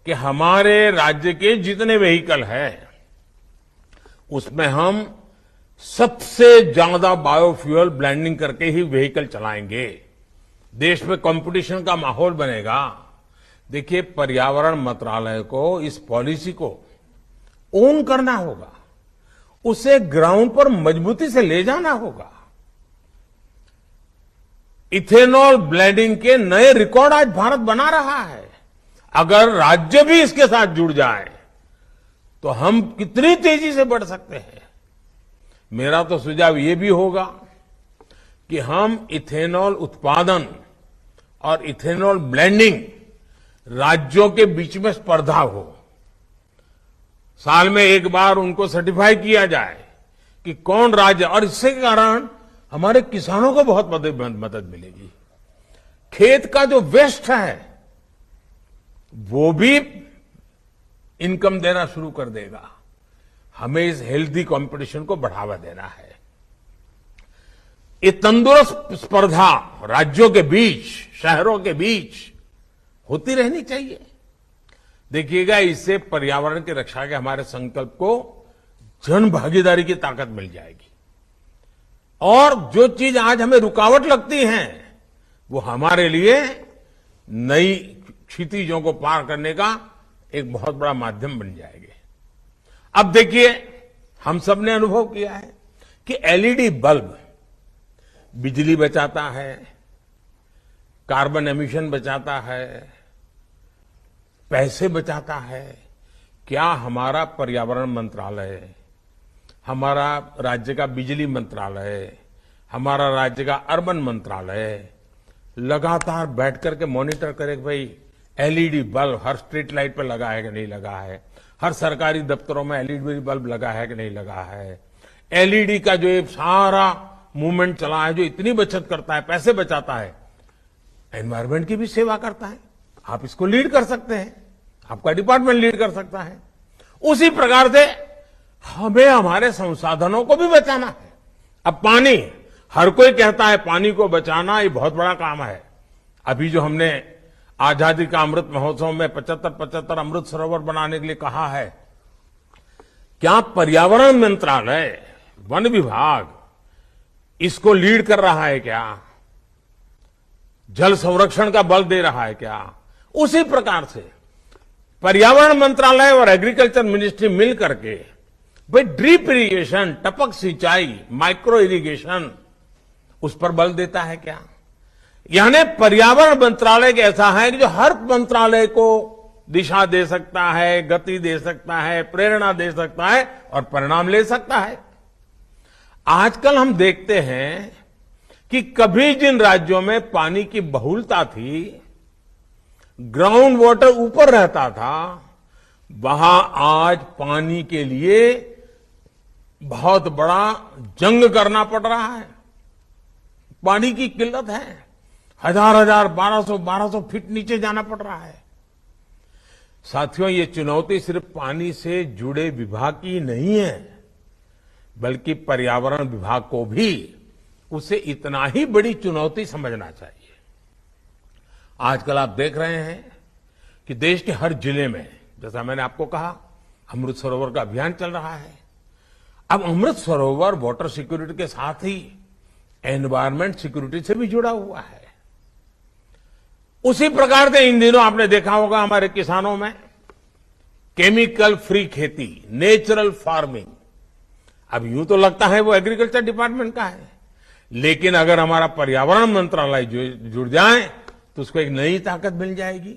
कि हमारे राज्य के जितने व्हीकल हैं उसमें हम सबसे ज्यादा बायोफ्यूल ब्लेंडिंग करके ही व्हीकल चलाएंगे। देश में कंपटीशन का माहौल बनेगा। देखिए, पर्यावरण मंत्रालय को इस पॉलिसी को ओन करना होगा, उसे ग्राउंड पर मजबूती से ले जाना होगा। इथेनॉल ब्लेंडिंग के नए रिकॉर्ड आज भारत बना रहा है। अगर राज्य भी इसके साथ जुड़ जाए तो हम कितनी तेजी से बढ़ सकते हैं। मेरा तो सुझाव ये भी होगा कि हम इथेनॉल उत्पादन और इथेनॉल ब्लेंडिंग राज्यों के बीच में स्पर्धा हो। साल में एक बार उनको सर्टिफाई किया जाए कि कौन राज्य, और इससे कारण हमारे किसानों को बहुत मदद मिलेगी। खेत का जो वेस्ट है वो भी इनकम देना शुरू कर देगा। हमें इस हेल्दी कंपटीशन को बढ़ावा देना है। ये तंदुरुस्त स्पर्धा राज्यों के बीच, शहरों के बीच होती रहनी चाहिए। देखिएगा, इससे पर्यावरण की रक्षा के हमारे संकल्प को जन भागीदारी की ताकत मिल जाएगी। और जो चीज आज हमें रुकावट लगती है वो हमारे लिए नई क्षितिजों को पार करने का एक बहुत बड़ा माध्यम बन जाएंगे। अब देखिए, हम सब ने अनुभव किया है कि एलईडी बल्ब बिजली बचाता है, कार्बन एमिशन बचाता है, पैसे बचाता है। क्या हमारा पर्यावरण मंत्रालय, हमारा राज्य का बिजली मंत्रालय, हमारा राज्य का अर्बन मंत्रालय लगातार बैठ करके मॉनिटर करे कि भाई एलईडी बल्ब हर स्ट्रीट लाइट पर लगा है कि नहीं लगा है, हर सरकारी दफ्तरों में एलईडी बल्ब लगा है कि नहीं लगा है, एलईडी का जो ये सारा मूवमेंट चला है जो इतनी बचत करता है, पैसे बचाता है, एनवायरमेंट की भी सेवा करता है। आप इसको लीड कर सकते हैं, आपका डिपार्टमेंट लीड कर सकता है। उसी प्रकार से हमें हमारे संसाधनों को भी बचाना है। अब पानी, हर कोई कहता है पानी को बचाना ये बहुत बड़ा काम है। अभी जो हमने आजादी का अमृत महोत्सव में 75 अमृत सरोवर बनाने के लिए कहा है, क्या पर्यावरण मंत्रालय, वन विभाग इसको लीड कर रहा है क्या? जल संरक्षण का बल दे रहा है क्या? उसी प्रकार से पर्यावरण मंत्रालय और एग्रीकल्चर मिनिस्ट्री मिल करके भाई ड्रिप इरिगेशन, टपक सिंचाई, माइक्रो इरिगेशन, उस पर बल देता है क्या? यानी पर्यावरण मंत्रालय के ऐसा है कि जो हर मंत्रालय को दिशा दे सकता है, गति दे सकता है, प्रेरणा दे सकता है और परिणाम ले सकता है। आजकल हम देखते हैं कि कभी जिन राज्यों में पानी की बहुलता थी, ग्राउंड वाटर ऊपर रहता था, वहां आज पानी के लिए बहुत बड़ा जंग करना पड़ रहा है। पानी की किल्लत है, हजार 1200 फीट नीचे जाना पड़ रहा है। साथियों, ये चुनौती सिर्फ पानी से जुड़े विभाग की नहीं है, बल्कि पर्यावरण विभाग को भी उसे इतना ही बड़ी चुनौती समझना चाहिए। आजकल आप देख रहे हैं कि देश के हर जिले में, जैसा मैंने आपको कहा, अमृत सरोवर का अभियान चल रहा है। अब अमृत सरोवर वाटर सिक्योरिटी के साथ ही एनवायरमेंट सिक्योरिटी से भी जुड़ा हुआ है। उसी प्रकार से इन दिनों आपने देखा होगा हमारे किसानों में केमिकल फ्री खेती, नेचुरल फार्मिंग। अब यूं तो लगता है वो एग्रीकल्चर डिपार्टमेंट का है, लेकिन अगर हमारा पर्यावरण मंत्रालय जुड़ जाए तो उसको एक नई ताकत मिल जाएगी।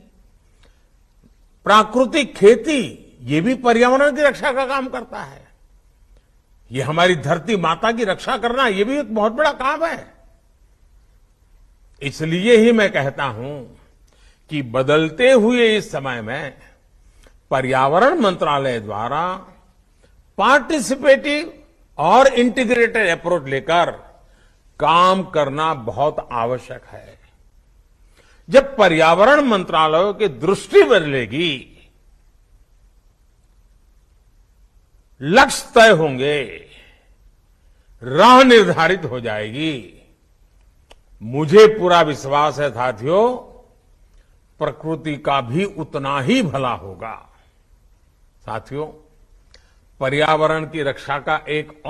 प्राकृतिक खेती, ये भी पर्यावरण की रक्षा का काम करता है। ये हमारी धरती माता की रक्षा करना, ये भी एक बहुत बड़ा काम है। इसलिए ही मैं कहता हूं कि बदलते हुए इस समय में पर्यावरण मंत्रालय द्वारा पार्टिसिपेटिव और इंटीग्रेटेड अप्रोच लेकर काम करना बहुत आवश्यक है। जब पर्यावरण मंत्रालयों की दृष्टि बदलेगी, लक्ष्य तय होंगे, राह निर्धारित हो जाएगी, मुझे पूरा विश्वास है साथियों, प्रकृति का भी उतना ही भला होगा। साथियों, पर्यावरण की रक्षा का एक